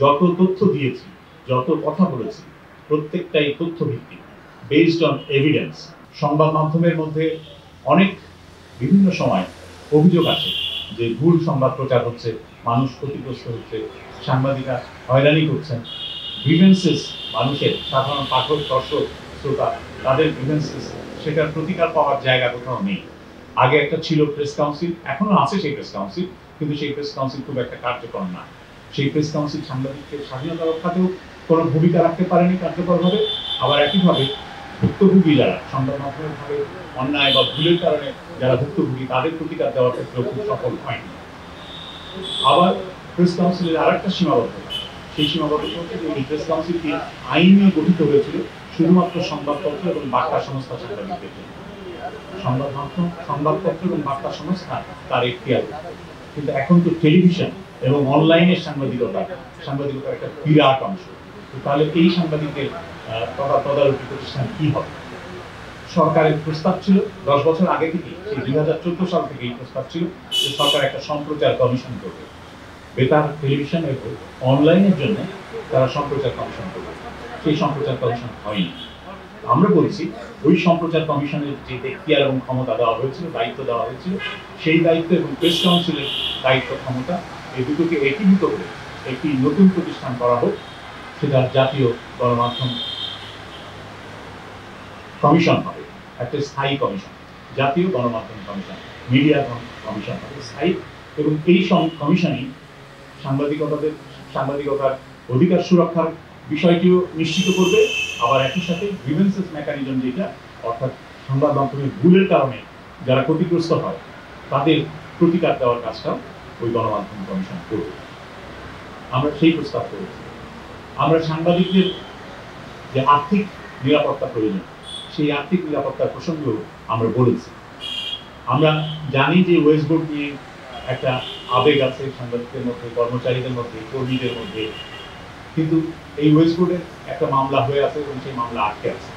যত তথ্য দিয়েছি, যত কথা বলেছি, প্রত্যেকটাই তথ্য ভিত্তিক, বেসড অন এভিডেন্স। সংবাদ মাধ্যমের মধ্যে অনেক বিভিন্ন সময় অভিযোগ আসে যে ভুল সংবাদ প্রচার হচ্ছে, মানুষ ক্ষতিগ্রস্ত হচ্ছে, সাংবাদিকরা হয়রানি করছেন। গ্রিভেন্সেস, মানুষের সাধারণ পাঠক, দর্শক, শ্রোতা, তাদের গ্রিভেন্সেস, সেটার প্রতিকার পাওয়ার জায়গা কোথাও নেই। আগে একটা ছিল প্রেস কাউন্সিল, এখনো আছে সেই প্রেস কাউন্সিল, কিন্তু সেই প্রেস কাউন্সিল খুব একটা কার্যকর না। সেই প্রেস কাউন্সিল সাংবাদিকদের স্বাধীনতা রক্ষাতেও কোনো ভূমিকা রাখতে পারেনি কার্যকরভাবে। আবার একইভাবে ভুক্তভোগী যারা সংবাদ মাধ্যমের ভাবে অন্যায় বা ভুলের কারণে যারা ভুক্তভোগী, তাদের প্রতিকার দেওয়ার ক্ষেত্রেও খুব সফল হয়নি। আবার প্রেস কাউন্সিলের আর একটা সীমাবদ্ধতা, সেই সীমাবদ্ধতা হচ্ছে যে এই প্রেস কাউন্সিলটি আইন নিয়ে গঠিত হয়েছিল শুধুমাত্র সংবাদপত্র এবং বার্তা সংস্থা সাংবাদিকদের জন্য। সংবাদ মাধ্যম, সংবাদপত্র এবং বার্তা সংস্থা তার এখতিয়ার, কিন্তু এখন তো টেলিভিশন এবং অনলাইনের সাংবাদিকতার একটা বিরাট অংশ। তাহলে এই সাংবাদিকদের তদারকি প্রতিষ্ঠান কি হবে? সরকারের প্রস্তাব ছিল 10 বছর আগে থেকে, সেই 2014 সাল থেকে এই প্রস্তাব ছিল যে সরকার একটা সম্প্রচার কমিশন করবে, বেতার, টেলিভিশন এবং অনলাইনের জন্য তারা সম্প্রচার কমিশন করবে। সেই সম্প্রচার কমিশন হয়নি। আমরা বলছি ওই সম্প্রচার কমিশনের যে এখতিয়ার এবং ক্ষমতা দেওয়া হয়েছিল, দায়িত্ব দেওয়া হয়েছিল, সেই দায়িত্ব এবং প্রেস কাউন্সিলের দায়িত্ব ক্ষমতা, এই দুটোকে একীভূত করে একটি নতুন প্রতিষ্ঠান করা হোক, সেটা জাতীয় গণমাধ্যম কমিশন হবে, একটা স্থায়ী কমিশন, জাতীয় গণমাধ্যম কমিশন, মিডিয়া কমিশন হবে স্থায়ী। এবং এই কমিশনই সাংবাদিকতার অধিকার সুরক্ষার বিষয়টিও নিশ্চিত করবে। আবার একই সাথে গ্রিভেন্সেস মেকানিজম, যেটা অর্থাৎ সংবাদ মাধ্যমের ভুলের কারণে যারা ক্ষতিগ্রস্ত হয় তাদের প্রতিকার দেওয়ার কাজটাও ওই গণমাধ্যম কমিশন করবে। আমরা সেই প্রস্তাব করেছি। আমরা সাংবাদিকদের যে আর্থিক নিরাপত্তা প্রয়োজন, সেই আর্থিক নিরাপত্তার প্রসঙ্গেও আমরা বলেছি। আমরা জানি যে ওয়েস্ট বোর্ড নিয়ে একটা আবেগ আছে সাংবাদিকদের মধ্যে, কর্মচারীদের মধ্যে, কর্মীদের মধ্যে, কিন্তু এই ওয়েস্ট বোর্ডের একটা মামলা হয়ে আছে এবং সেই মামলা আটকে আছে।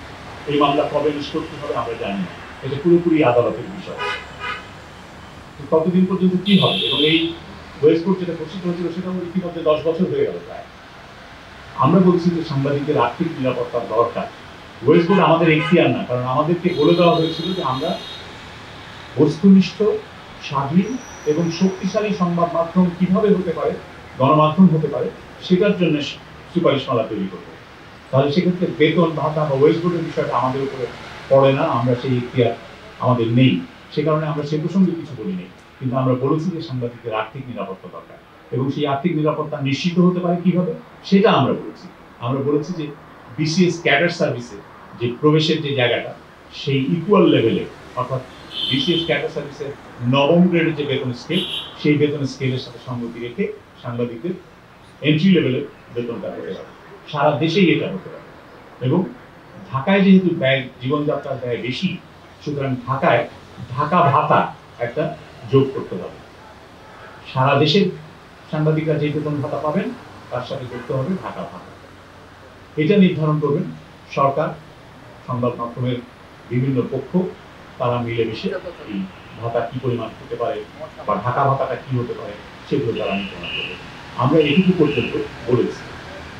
এই মামলা কবে নিষ্পত্তি হবে আমরা জানি না, এটা পুরোপুরি আদালতের বিষয়। ততদিন পর্যন্ত কি হবে? এবং এই ওয়েস্ট বোর্ড যেটা প্রস্তুত হয়েছিল সেটা ইতিমধ্যে 10 বছর হয়ে গেল প্রায়। আমরা বলছি যে সাংবাদিকদের আর্থিক নিরাপত্তার দরকার। ওয়েস্ট বোর্ড আমাদের এখতিয়ার না, কারণ আমাদেরকে বলে দেওয়া হয়েছিল যে আমরা বস্তুনিষ্ঠ, স্বাধীন এবং শক্তিশালী সংবাদ মাধ্যম কিভাবে হতে পারে, গণমাধ্যম হতে পারে, সেটার জন্য সুপারিশমালা তৈরি করবো। তাহলে সেক্ষেত্রে বেতন ভাতা বা ওয়েস্ট বোর্ডের বিষয়টা আমাদের উপরে পড়ে না, আমরা সেই এখতিয়ার আমাদের নেই, সে কারণে আমরা সে প্রসঙ্গে কিছু বলি নেই। কিন্তু আমরা বলেছি যে সাংবাদিকদের আর্থিক নিরাপত্তা দরকার, এবং সেই আর্থিক নিরাপত্তা নিশ্চিত হতে পারে কিভাবে সেটা আমরা বলেছি। আমরা বলেছি যে বিসিএস ক্যাডার সার্ভিসে যে প্রবেশের যে জায়গাটা, সেই ইকুয়াল লেভেলে, অর্থাৎ বিসিএস ক্যাডার সার্ভিসের 9ম গ্রেডের যে বেতন স্কেল, সেই বেতন স্কেলের সাথে সঙ্গতি রেখে সাংবাদিকদের এন্ট্রি লেভেলের বেতনটা হতে পারে, সারা দেশেই এটা হতে পারে। এবং ঢাকায় যেহেতু ব্যয়, জীবনযাত্রার ব্যয় বেশি, সুতরাং ঢাকায় ঢাকা ভাতা একটা যোগ করতে হবে। সারা দেশের সাংবাদিকরা যে বেতন ভাতা পাবেন তার সাথে করতে হবে ঢাকা ভাতা। এটা নির্ধারণ করবেন সরকার, সংবাদ মাধ্যমের বিভিন্ন পক্ষ, তারা মিলেমিশে এই ভাতা কি পরিমাণ হতে পারে বা ঢাকা ভাতাটা কি হতে পারে সেগুলো তারা নির্ধারণ করবে। আমরা এটুকু পর্যন্ত বলেছি।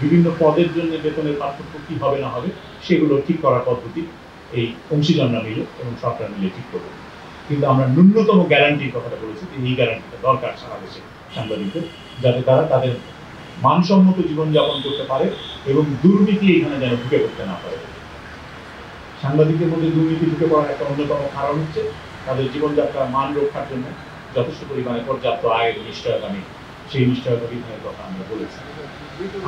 বিভিন্ন পদের জন্য বেতনের পার্থক্য কি হবে না হবে সেগুলো ঠিক করার পদ্ধতি এই অংশীজনরা মিলে এবং সরকার মিলে ঠিক করবে। কিন্তু আমরা ন্যূনতম গ্যারান্টির কথাটা বলেছি যে এই গ্যারান্টিটা দরকার সারা দেশে সাংবাদিকদের, যাতে তারা তাদের মানসম্মত জীবনযাপন করতে পারে এবং দুর্নীতি এখানে যেন ঢুকে পড়তে না পারে। সাংবাদিকদের মধ্যে দুর্নীতি ঢুকে পড়ার একটা অন্যতম কারণ হচ্ছে তাদের জীবনযাত্রার মান রক্ষার জন্য যথেষ্ট পরিমাণে পর্যাপ্ত আয়ের নিশ্চয়তা নেই। সেই নিশ্চয়তা বিধানের কথা আমরা বলেছি।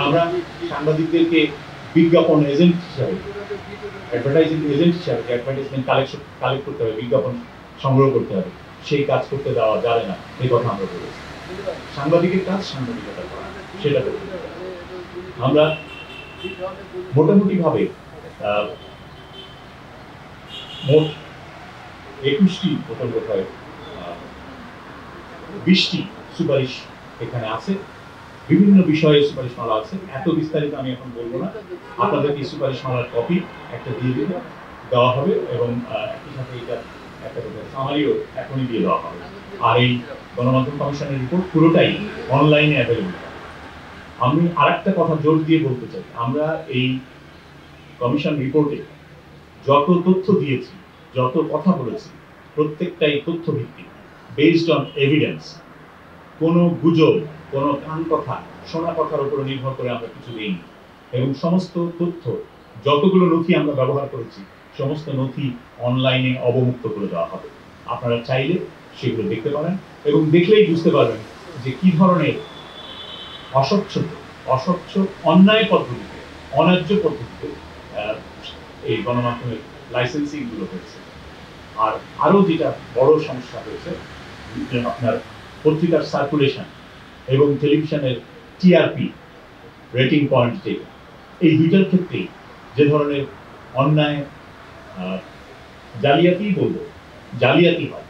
আমরা সাংবাদিকদেরকে বিজ্ঞাপন এজেন্ট হিসাবে, অ্যাডভার্টাইজিং এজেন্ট হিসাবে, অ্যাডভার্টাইজমেন্ট কালেক্ট করতে হবে, বিজ্ঞাপন সংগ্রহ করতে হবে, সেই কাজ করতে দেওয়া যাবে না, এই কথা আমরা বলেছি। সাংবাদিকের কাজ সাংবাদিকতা করা, সেটা করতে হবে। আমরা মোটামুটিভাবে মোট 21টি প্রকল্প, 20টি সুপারিশ এখানে আছে, বিভিন্ন বিষয়ে সুপারিশমালা আছে। এত বিস্তারিত আমি এখন বলবো না, আপনাদেরকে এই সুপারিশমালার কপি একটা দিয়ে দেওয়া হবে এবং একই সাথে এটা একটা সামারিও এখনই দিয়ে দেওয়া হবে। আর এই গণমাধ্যম কমিশনের রিপোর্ট পুরোটাই অনলাইনে অ্যাভেলেবল। আমি আরেকটা কথা জোর দিয়ে বলতে চাই, আমরা এই কমিশন রিপোর্টে যত তথ্য দিয়েছি, যত কথা বলেছি, প্রত্যেকটাই তথ্য ভিত্তিক, বেসড অন এভিডেন্স। কোনো গুজব, কোনো কান কথা, শোনা কথার উপর নির্ভর করে আমরা কিছু দিইনি। এবং সমস্ত তথ্য, যতগুলো নথি আমরা ব্যবহার করেছি, সমস্ত নথি অনলাইনে অবমুক্ত করে দেওয়া হবে। আপনারা চাইলে সেগুলো দেখতে পারেন এবং দেখলেই বুঝতে পারবেন যে কি ধরনের অস্বচ্ছ অন্যায় পদ্ধতিতে, অন্যায্য পদ্ধতিতে এই গণমাধ্যমের লাইসেন্সিং গুলো হয়েছে। আর আরো যেটা বড় সমস্যা হয়েছে, আপনার পত্রিকার সার্কুলেশন এবং টেলিভিশনের টিআরপি, রেটিং পয়েন্ট যেটা, এই দুইটার ক্ষেত্রেই যে ধরনের অন্যায়, জালিয়াতি বলবো, জালিয়াতি হয়,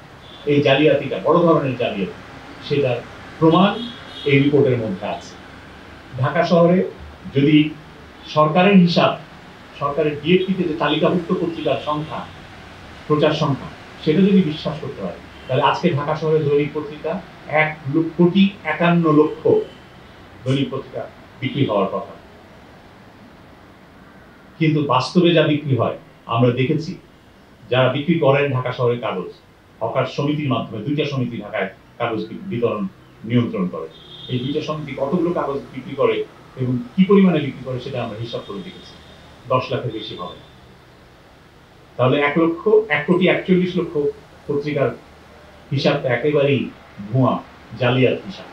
এই জালিয়াতিটা বড় ধরনের জালিয়াতি, সেটার প্রমাণ এই রিপোর্টের মধ্যে আছে। ঢাকা শহরে যদি সরকারের হিসাব, সরকারের ডিএফপিতে যে তালিকাভুক্ত পত্রিকার সংখ্যা, প্রচার সংখ্যা, সেটা যদি বিশ্বাস করতে হয়, তাহলে আজকে ঢাকা শহরের দৈনিক পত্রিকা 1,51,00,000 দৈনিক পত্রিকা বিক্রি হওয়ার কথা। কিন্তু বাস্তবে যা বিক্রি হয়, আমরা দেখেছি যারা বিক্রি করেন ঢাকা শহরের কাগজ, হকার সমিতির মাধ্যমে, দুইটা সমিতি ঢাকায় কাগজ বিতরণ নিয়ন্ত্রণ করে। এই দুইটা সমিতি কতগুলো কাগজ বিক্রি করে এবং কি পরিমাণে বিক্রি করে সেটা আমরা হিসাব করে দেখেছি, 10 লাখের বেশি হবে। তাহলে 1,41,40,00,000 পত্রিকার হিসাবটা একেবারেই ভুয়া, জালিয়াত হিসাব।